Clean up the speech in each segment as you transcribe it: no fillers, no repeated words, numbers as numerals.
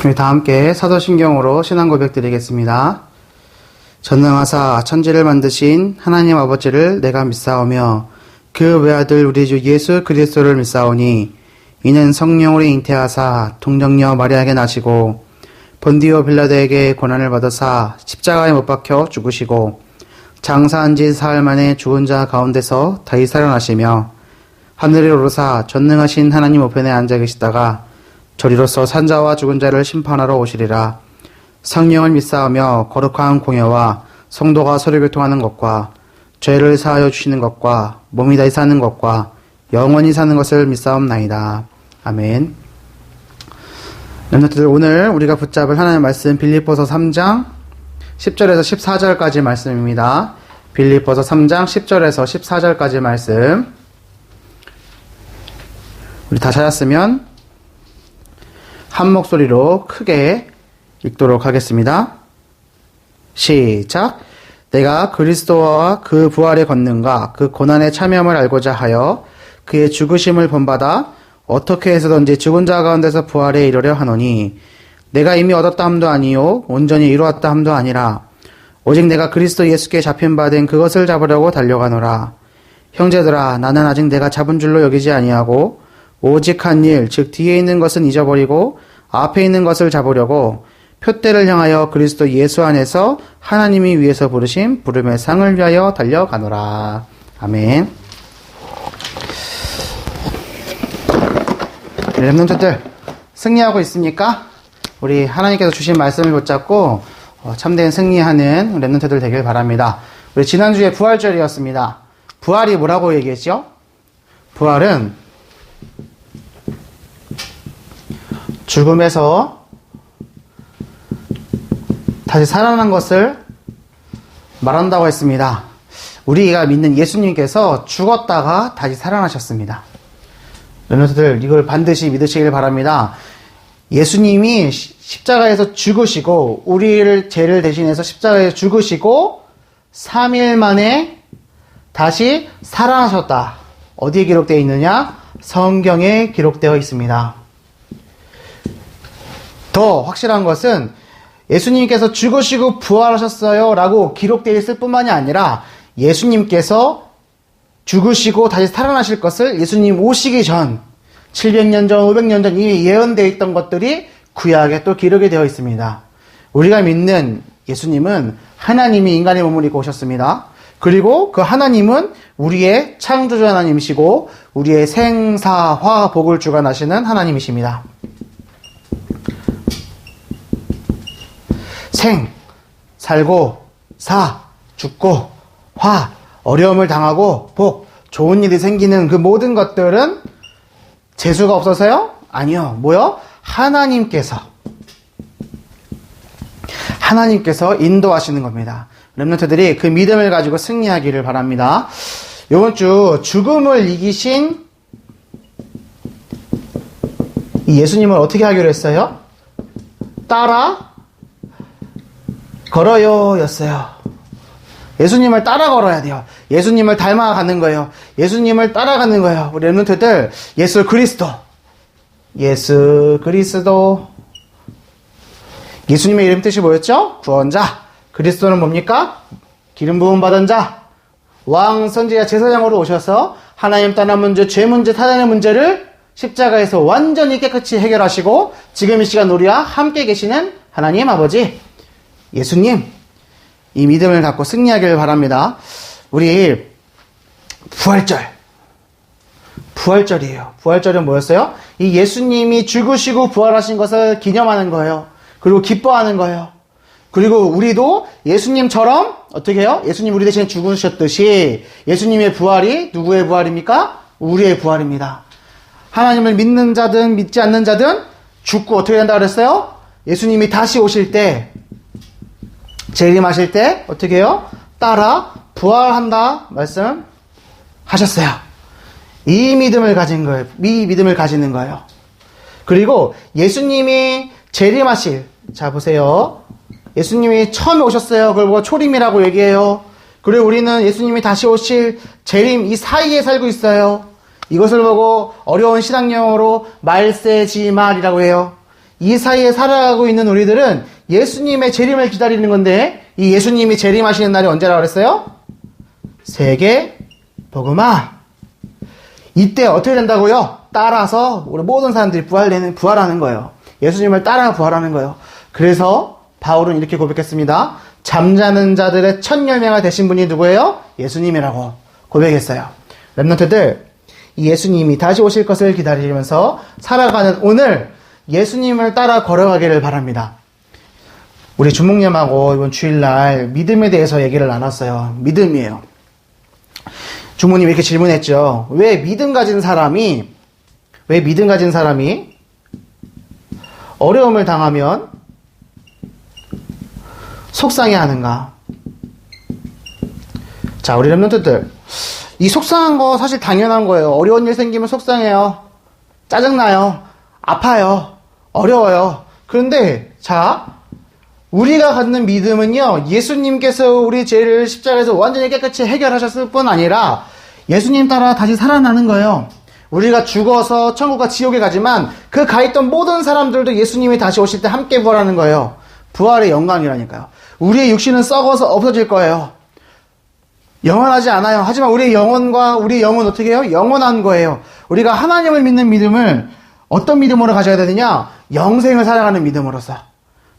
우리 다 함께 사도신경으로 신앙 고백 드리겠습니다. 전능하사 천지를 만드신 하나님 아버지를 내가 믿사오며 그 외아들 우리 주 예수 그리스도를 믿사오니 이는 성령으로 잉태하사 동정녀 마리아에게 나시고 본디오 빌라도에게 고난을 받으사 십자가에 못 박혀 죽으시고 장사한 지 사흘 만에 죽은 자 가운데서 다시 살아나시며 하늘에 오르사 전능하신 하나님 우편에 앉아 계시다가 저리로서 산자와 죽은 자를 심판하러 오시리라. 성령을 믿사오며 거룩한 공예와 성도가 서로 교통하는 것과 죄를 사하여 주시는 것과 몸이 다시 사는 것과 영원히 사는 것을 믿사옵나이다. 아멘. 렘넌트들, 오늘 우리가 붙잡을 하나님의 말씀 빌립보서 3장 10절에서 14절까지 말씀입니다. 빌립보서 3장 10절에서 14절까지 말씀. 우리 다 찾았으면 한 목소리로 크게 읽도록 하겠습니다. 시작. 내가 그리스도와 그 부활의 권능과 그 고난의 참여함을 알고자 하여 그의 죽으심을 본받아 어떻게 해서든지 죽은 자 가운데서 부활에 이르려 하노니 내가 이미 얻었다 함도 아니요 온전히 이루었다 함도 아니라 오직 내가 그리스도 예수께 잡힌 바 된 그것을 잡으려고 달려가노라. 형제들아, 나는 아직 내가 잡은 줄로 여기지 아니하고 오직 한 일, 즉 뒤에 있는 것은 잊어버리고 앞에 있는 것을 잡으려고 표대를 향하여 그리스도 예수 안에서 하나님이 위에서 부르신 부름의 상을 위하여 달려가노라. 아멘. 렘넌트들, 승리하고 있습니까? 우리 하나님께서 주신 말씀을 붙잡고 참된 승리하는 렘넌트들 되길 바랍니다. 우리 지난주에 부활절이었습니다. 부활이 뭐라고 얘기했죠? 부활은 죽음에서 다시 살아난 것을 말한다고 했습니다. 우리가 믿는 예수님께서 죽었다가 다시 살아나셨습니다. 렘넌트들, 이걸 반드시 믿으시길 바랍니다. 예수님이 십자가에서 죽으시고 우리를 죄를 대신해서 십자가에서 죽으시고 3일 만에 다시 살아나셨다. 어디에 기록되어 있느냐? 성경에 기록되어 있습니다. 더 확실한 것은 예수님께서 죽으시고 부활하셨어요 라고 기록되어 있을 뿐만이 아니라 예수님께서 죽으시고 다시 살아나실 것을 예수님 오시기 전 700년 전, 500년 전 이미 예언되어 있던 것들이 구약에 또 기록이 되어 있습니다. 우리가 믿는 예수님은 하나님이 인간의 몸을 입고 오셨습니다. 그리고 그 하나님은 우리의 창조주 하나님이시고 우리의 생사화 복을 주관하시는 하나님이십니다. 생, 살고, 사, 죽고, 화, 어려움을 당하고, 복, 좋은 일이 생기는 그 모든 것들은 재수가 없어서요? 아니요. 뭐요? 하나님께서 인도하시는 겁니다. 렘넌트들이 그 믿음을 가지고 승리하기를 바랍니다. 이번 주 죽음을 이기신 이 예수님을 어떻게 하기로 했어요? 따라 걸어요 였어요. 예수님을 따라 걸어야 돼요. 예수님을 닮아가는 거예요. 예수님을 따라가는 거예요. 우리 렘넌트들, 예수 그리스도. 예수님의 이름 뜻이 뭐였죠? 구원자. 그리스도는 뭡니까? 기름 부음 받은 자. 왕, 선지자, 제사장으로 오셔서 하나님 떠난 문제, 죄 문제, 타단의 문제를 십자가에서 완전히 깨끗이 해결하시고 지금 이 시간 우리와 함께 계시는 하나님 아버지 예수님, 이 믿음을 갖고 승리하기를 바랍니다. 우리 부활절이에요. 부활절은 뭐였어요? 이 예수님이 죽으시고 부활하신 것을 기념하는 거예요. 그리고 기뻐하는 거예요. 그리고 우리도 예수님처럼 어떻게 해요? 예수님 우리 대신에 죽으셨듯이 예수님의 부활이 누구의 부활입니까? 우리의 부활입니다. 하나님을 믿는 자든 믿지 않는 자든 죽고 어떻게 된다고 그랬어요? 예수님이 다시 오실 때, 재림하실 때 어떻게 해요? 따라 부활한다 말씀하셨어요. 이 믿음을 가진 거예요. 이 믿음을 가지는 거예요. 그리고 예수님이 재림하실, 자 보세요. 예수님이 처음에 오셨어요. 그걸 보고 초림이라고 얘기해요. 그리고 우리는 예수님이 다시 오실 재림 이 사이에 살고 있어요. 이것을 보고 어려운 신학용어로 말세지말이라고 해요. 이 사이에 살아가고 있는 우리들은 예수님의 재림을 기다리는 건데, 이 예수님이 재림하시는 날이 언제라고 그랬어요? 세계 복음화. 이때 어떻게 된다고요? 따라서 우리 모든 사람들이 부활하는 거예요. 예수님을 따라 부활하는 거예요. 그래서 바울은 이렇게 고백했습니다. 잠자는 자들의 첫 열매가 되신 분이 누구예요? 예수님이라고 고백했어요. 랩런트들, 이 예수님이 다시 오실 것을 기다리면서 살아가는 오늘 예수님을 따라 걸어가기를 바랍니다. 우리 주목님하고 이번 주일날 믿음에 대해서 얘기를 나눴어요. 믿음이에요. 주모님 이렇게 질문했죠. 왜 믿음 가진 사람이 어려움을 당하면 속상해 하는가? 자, 우리 랩런트들, 이 속상한 거 사실 당연한 거예요. 어려운 일 생기면 속상해요. 짜증나요. 아파요. 어려워요. 그런데 자, 우리가 갖는 믿음은요, 예수님께서 우리 죄를 십자가에서 완전히 깨끗이 해결하셨을 뿐 아니라 예수님 따라 다시 살아나는 거예요. 우리가 죽어서 천국과 지옥에 가지만 그 가있던 모든 사람들도 예수님이 다시 오실 때 함께 부활하는 거예요. 부활의 영광이라니까요. 우리의 육신은 썩어서 없어질 거예요. 영원하지 않아요. 하지만 우리의 영혼과 우리의 영은 어떻게 해요? 영원한 거예요. 우리가 하나님을 믿는 믿음을 어떤 믿음으로 가져야 되느냐? 영생을 살아가는 믿음으로서.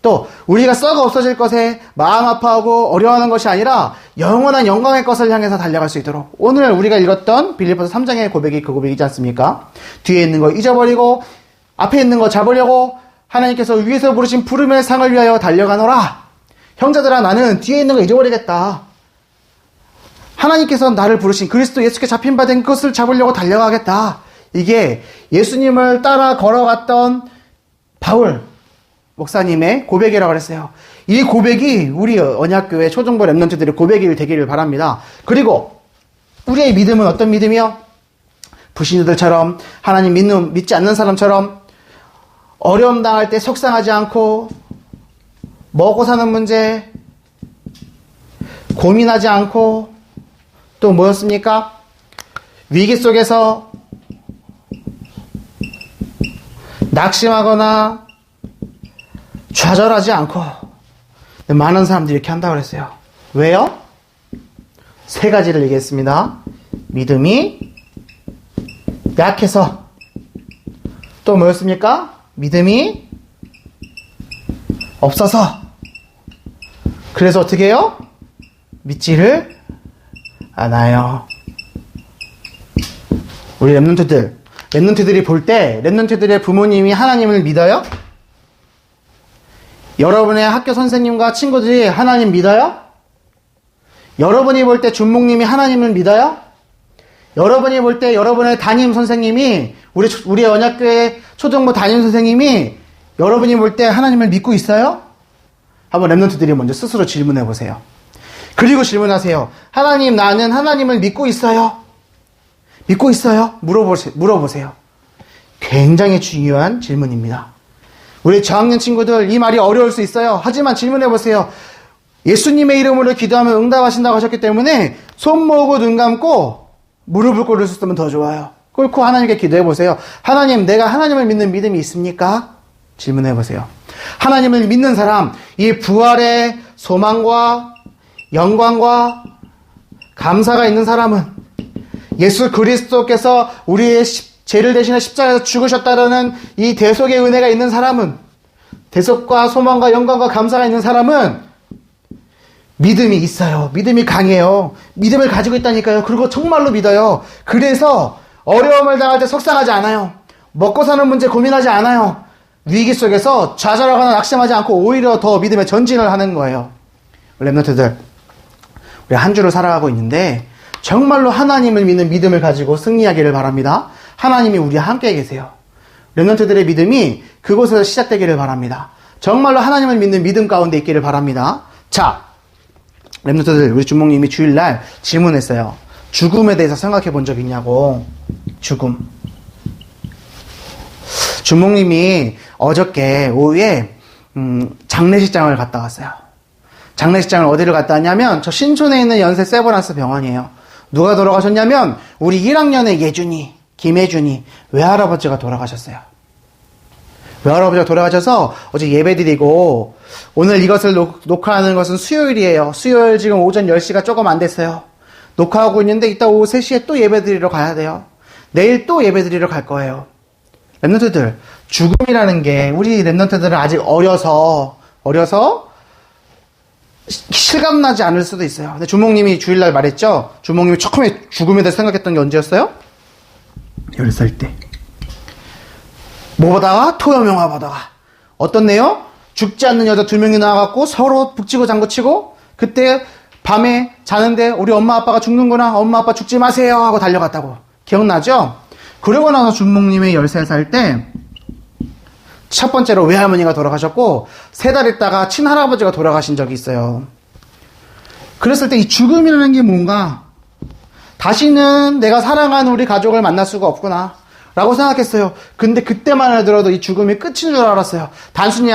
또 우리가 썩어 없어질 것에 마음 아파하고 어려워하는 것이 아니라 영원한 영광의 것을 향해서 달려갈 수 있도록. 오늘 우리가 읽었던 빌립보서 3장의 고백이 그 고백이지 않습니까? 뒤에 있는 거 잊어버리고 앞에 있는 거 잡으려고 하나님께서 위에서 부르신 부름의 상을 위하여 달려가노라. 형제들아, 나는 뒤에 있는 거 잊어버리겠다. 하나님께서 나를 부르신 그리스도 예수께 잡힌 바 된 것을 잡으려고 달려가겠다. 이게 예수님을 따라 걸어갔던 바울 목사님의 고백이라고 그랬어요. 이 고백이 우리 언약교회 초중부 랩런트들의 고백이 되기를 바랍니다. 그리고 우리의 믿음은 어떤 믿음이요? 불신자들처럼 하나님 믿지 않는 사람처럼 어려움 당할 때 속상하지 않고 먹고 사는 문제 고민하지 않고 또 뭐였습니까? 위기 속에서 낙심하거나 좌절하지 않고. 많은 사람들이 이렇게 한다고 그랬어요. 왜요? 세 가지를 얘기했습니다. 믿음이 약해서. 또 뭐였습니까? 믿음이 없어서. 그래서 어떻게 해요? 믿지를 않아요. 우리 랩런트들이 볼 때 랩런트들의 부모님이 하나님을 믿어요? 여러분의 학교 선생님과 친구들이 하나님 믿어요? 여러분이 볼 때 준목님이 하나님을 믿어요? 여러분이 볼 때 여러분의 담임 선생님이 우리 언약교회 초등부 담임 선생님이 여러분이 볼 때 하나님을 믿고 있어요? 한번 랩런트들이 먼저 스스로 질문해 보세요. 그리고 질문하세요. 하나님, 나는 하나님을 믿고 있어요? 믿고 있어요? 물어보세요. 굉장히 중요한 질문입니다. 우리 저학년 친구들, 이 말이 어려울 수 있어요. 하지만 질문해보세요. 예수님의 이름으로 기도하면 응답하신다고 하셨기 때문에 손 모으고 눈 감고 무릎을 꿇으셨으면 더 좋아요. 꿇고 하나님께 기도해보세요. 하나님, 내가 하나님을 믿는 믿음이 있습니까? 질문해보세요. 하나님을 믿는 사람, 이 부활의 소망과 영광과 감사가 있는 사람은 예수 그리스도께서 우리의 죄를 대신해 십자가에서 죽으셨다라는 이 대속의 은혜가 있는 사람은, 대속과 소망과 영광과 감사가 있는 사람은 믿음이 있어요. 믿음이 강해요. 믿음을 가지고 있다니까요. 그리고 정말로 믿어요. 그래서 어려움을 당할 때 속상하지 않아요. 먹고 사는 문제 고민하지 않아요. 위기 속에서 좌절하거나 낙심하지 않고 오히려 더 믿음의 전진을 하는 거예요. 랩런트들, 우리 한 주를 살아가고 있는데 정말로 하나님을 믿는 믿음을 가지고 승리하기를 바랍니다. 하나님이 우리와 함께 계세요. 랩런트들의 믿음이 그곳에서 시작되기를 바랍니다. 정말로 하나님을 믿는 믿음 가운데 있기를 바랍니다. 자, 랩런트들, 우리 주목님이 주일날 질문했어요. 죽음에 대해서 생각해 본 적 있냐고. 죽음. 주목님이 어저께 오후에 장례식장을 갔다 왔어요. 장례식장을 어디를 갔다 왔냐면 저 신촌에 있는 연세 세브란스 병원이에요. 누가 돌아가셨냐면 우리 1학년의 예준이, 김혜준이 외할아버지가 돌아가셨어요. 외할아버지가 돌아가셔서 어제 예배드리고 오늘 이것을 녹화하는 것은 수요일이에요. 수요일 지금 오전 10시가 조금 안 됐어요. 녹화하고 있는데 이따 오후 3시에 또 예배드리러 가야 돼요. 내일 또 예배드리러 갈 거예요. 랩런트들, 죽음이라는 게 우리 랩런트들은 아직 어려서 실감나지 않을 수도 있어요. 근데 주목님이 주일날 말했죠? 주목님이 처음에 죽음에 대해서 생각했던 게 언제였어요? 10살 때. 뭐 보다가? 토요명화 보다가. 어떤 내용? 죽지 않는 여자 2명이 나와갖고 서로 북치고 장구치고 그때 밤에 자는데 우리 엄마 아빠가 죽는구나. 엄마 아빠 죽지 마세요 하고 달려갔다고. 기억나죠? 그러고 나서 주목님이 13살 때 첫 번째로 외할머니가 돌아가셨고 3달 있다가 친할아버지가 돌아가신 적이 있어요. 그랬을 때 이 죽음이라는 게 뭔가 다시는 내가 사랑하는 우리 가족을 만날 수가 없구나 라고 생각했어요. 근데 그때만 하더라도 이 죽음이 끝인 줄 알았어요. 단순히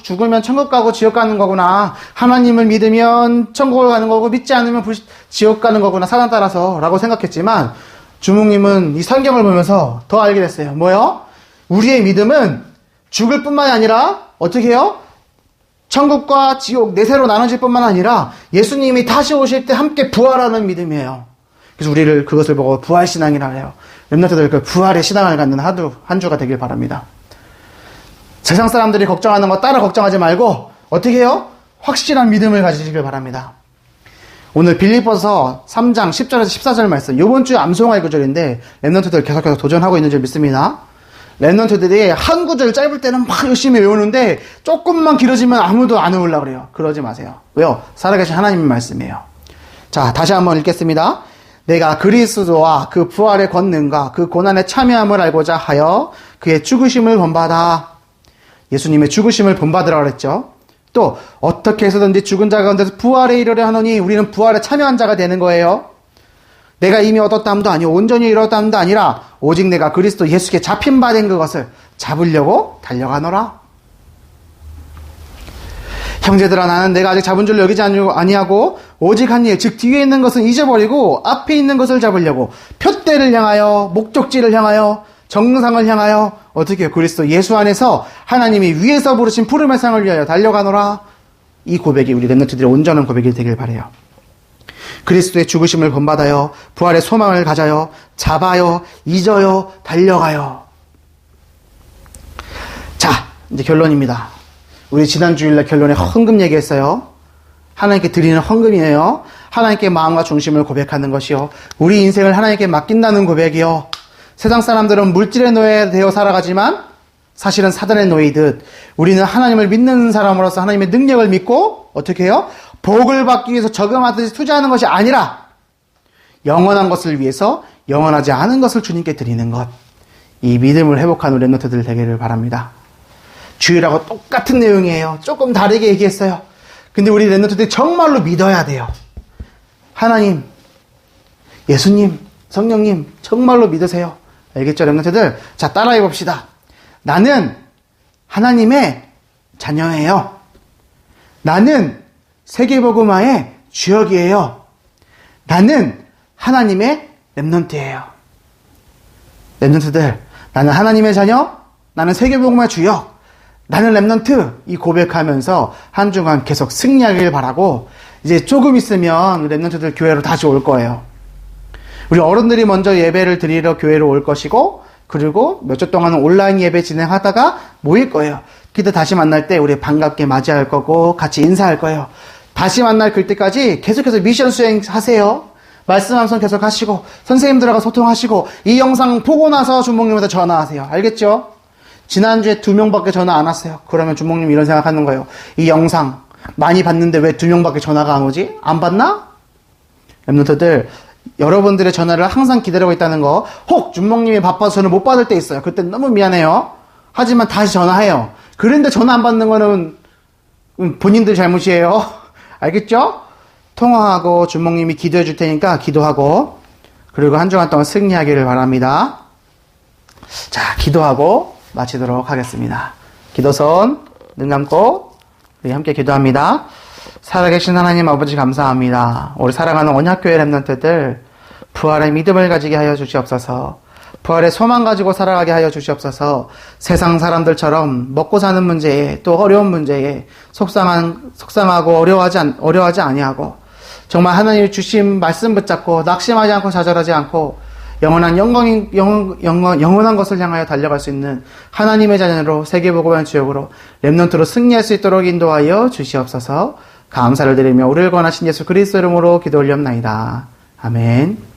죽으면 천국 가고 지옥 가는 거구나. 하나님을 믿으면 천국을 가는 거고 믿지 않으면 지옥 가는 거구나. 사단 따라서 라고 생각했지만 주목님은 이 성경을 보면서 더 알게 됐어요. 뭐요? 우리의 믿음은 죽을 뿐만이 아니라 어떻게 해요? 천국과 지옥 내세로 나눠질 뿐만 아니라 예수님이 다시 오실 때 함께 부활하는 믿음이에요. 그래서 우리를 그것을 보고 부활신앙이라 해요. 렘넌트들 그 부활의 신앙을 갖는 한 주가 되길 바랍니다. 세상 사람들이 걱정하는 거 따라 걱정하지 말고 어떻게 해요? 확실한 믿음을 가지시길 바랍니다. 오늘 빌립보서 3장 10절에서 14절 말씀, 이번 주 암송할 구절인데 렘넌트들 계속해서 도전하고 있는 줄 믿습니다. 렘넌트들이 한 구절 짧을 때는 막 열심히 외우는데 조금만 길어지면 아무도 안 외우려고 그래요. 그러지 마세요. 왜요? 살아계신 하나님의 말씀이에요. 자, 다시 한번 읽겠습니다. 내가 그리스도와 그 부활의 권능과 그 고난의 참여함을 알고자 하여 그의 죽으심을 본받아. 예수님의 죽으심을 본받으라고 그랬죠. 또 어떻게 해서든지 죽은 자 가운데서 부활에 이르려 하노니 우리는 부활에 참여한 자가 되는 거예요. 내가 이미 얻었다함도 아니요 온전히 이뤘다함도 아니라 오직 내가 그리스도 예수께 잡힌 바 된 그것을 잡으려고 달려가노라. 형제들아, 나는 내가 아직 잡은 줄 여기지 아니하고 오직 한 일, 즉 뒤에 있는 것은 잊어버리고 앞에 있는 것을 잡으려고 표대를 향하여 목적지를 향하여 정상을 향하여 어떻게 해요? 그리스도 예수 안에서 하나님이 위에서 부르신 푸름의 상을 위하여 달려가노라. 이 고백이 우리 렘넌트들의 온전한 고백이 되길 바라요. 그리스도의 죽으심을 본받아요. 부활의 소망을 가져요. 잡아요. 잊어요. 달려가요. 자, 이제 결론입니다. 우리 지난 주일날 결론에 헌금 얘기했어요. 하나님께 드리는 헌금이에요. 하나님께 마음과 중심을 고백하는 것이요. 우리 인생을 하나님께 맡긴다는 고백이요. 세상 사람들은 물질의 노예되어 살아가지만 사실은 사단의 노예이듯 우리는 하나님을 믿는 사람으로서 하나님의 능력을 믿고 어떻게 해요? 복을 받기 위해서 저금하듯이 투자하는 것이 아니라 영원한 것을 위해서 영원하지 않은 것을 주님께 드리는 것. 이 믿음을 회복한 우리 렘넌트들 되기를 바랍니다. 주일하고 똑같은 내용이에요. 조금 다르게 얘기했어요. 근데 우리 렘넌트들이 정말로 믿어야 돼요. 하나님, 예수님, 성령님 정말로 믿으세요. 알겠죠, 렘넌트들? 자, 따라해 봅시다. 나는 하나님의 자녀예요. 나는 세계복음화의 주역이에요. 나는 하나님의 렘넌트예요. 렘넌트들, 나는 하나님의 자녀, 나는 세계복음화의 주역, 나는 렘넌트, 이 고백하면서 한 주간 계속 승리하길 바라고 이제 조금 있으면 렘넌트들 교회로 다시 올 거예요. 우리 어른들이 먼저 예배를 드리러 교회로 올 것이고 그리고 몇 주 동안은 온라인 예배 진행하다가 모일 거예요. 그때 다시 만날 때 우리 반갑게 맞이할 거고 같이 인사할 거예요. 다시 만날 그때까지 계속해서 미션 수행하세요. 말씀 함성 계속 하시고 선생님들하고 소통하시고 이 영상 보고 나서 주목님한테 전화하세요. 알겠죠? 지난주에 2명밖에 전화 안 왔어요. 그러면 주목님 이런 생각하는 거예요. 이 영상 많이 봤는데 왜 2명밖에 전화가 안 오지? 안 받나? 렘넌트들, 여러분들의 전화를 항상 기다리고 있다는 거. 혹 주목님이 바빠서 전화 못 받을 때 있어요. 그때 너무 미안해요. 하지만 다시 전화해요. 그런데 전화 안 받는 거는 본인들 잘못이에요. 알겠죠? 통화하고 주목님이 기도해 줄 테니까 기도하고 그리고 한 주간 동안 승리하기를 바랍니다. 자, 기도하고 마치도록 하겠습니다. 기도선 눈 감고 우리 함께 기도합니다. 살아계신 하나님 아버지 감사합니다. 우리 사랑하는 언약교회 렘넌트들 부활의 믿음을 가지게 하여 주시옵소서. 부활의 소망 가지고 살아가게 하여 주시옵소서. 세상 사람들처럼 먹고 사는 문제에 또 어려운 문제에 속상하고 어려워하지 아니하고 정말 하나님이 주신 말씀 붙잡고 낙심하지 않고 좌절하지 않고 영원한 영원한 것을 향하여 달려갈 수 있는 하나님의 자녀로 세계복음의 주역으로 렘넌트로 승리할 수 있도록 인도하여 주시옵소서. 감사를 드리며 우리를 권하신 예수 그리스도 이름으로 기도 올렸나이다. 아멘.